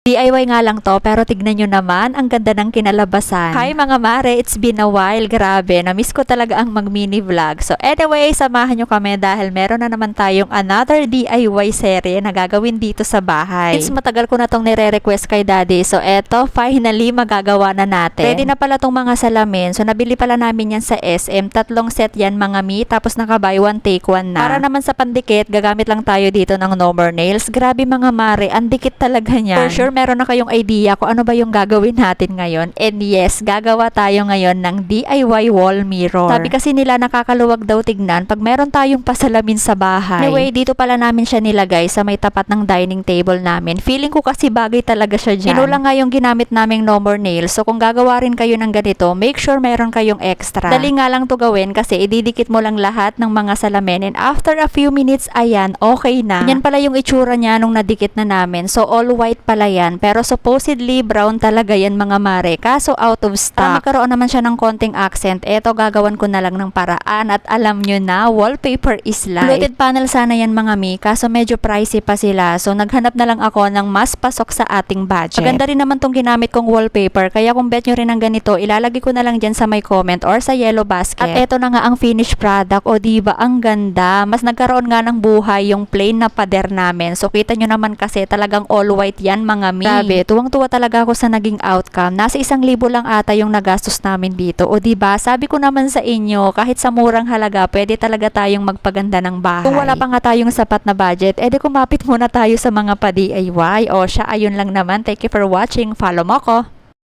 DIY nga lang to, pero tignan nyo naman, ang ganda ng kinalabasan. Hi mga mare, it's been a while. Grabe, na-miss ko talaga ang mag-mini vlog. So anyway, samahan nyo kami dahil meron na naman tayong another DIY serye na gagawin dito sa bahay. Since matagal ko na tong nire-request kay daddy, so eto, finally magagawa na natin. Ready na pala tong mga salamin. So nabili pala namin yan sa SM. 3 set yan mga mi, tapos naka-buy one take one na. Para naman sa pandikit, gagamit lang tayo dito ng no more nails. Grabe mga mare, ang dikit talaga niyan. For sure, meron na kayong idea kung ano ba yung gagawin natin ngayon. And yes, gagawa tayo ngayon ng DIY wall mirror. Sabi kasi nila nakakaluwag daw tignan pag meron tayong pasalamin sa bahay. Anyway, dito pala namin siya nilagay sa may tapat ng dining table namin. Feeling ko kasi bagay talaga siya dyan. Kinulang nga yung ginamit naming no more nails. So kung gagawa rin kayo ng ganito, make sure meron kayong extra. Dali nga lang to gawin kasi ididikit mo lang lahat ng mga salamin and after a few minutes, ayan, okay na. Yan pala yung itsura niya nung nadikit na namin. So all white pala yan. Pero supposedly brown talaga yan mga mare. Kaso out of stock. Para magkaroon naman siya ng konting accent, eto gagawan ko na lang ng paraan at alam nyo na, wallpaper is life. Fluted panel sana yan mga mi, kaso medyo pricey pa sila. So naghanap na lang ako ng mas pasok sa ating budget. Maganda rin naman tong ginamit kong wallpaper, kaya kung bet nyo rin ng ganito, ilalagay ko na lang dyan sa my comment or sa yellow basket. At eto na nga ang finished product. O diba, ang ganda. Mas nagkaroon nga ng buhay yung plain na pader namin. So kita nyo naman kasi talagang all white yan mga mi. Grabe, tuwang-tuwa talaga ako sa naging outcome. Nasa 1,000 lang ata yung nagastos namin dito. O diba, sabi ko naman sa inyo, kahit sa murang halaga, pwede talaga tayong magpaganda ng bahay. Kung wala pa nga tayong sapat na budget, edi kumapit muna tayo sa mga pa-DIY. O siya, ayun lang naman. Thank you for watching. Follow mo ko.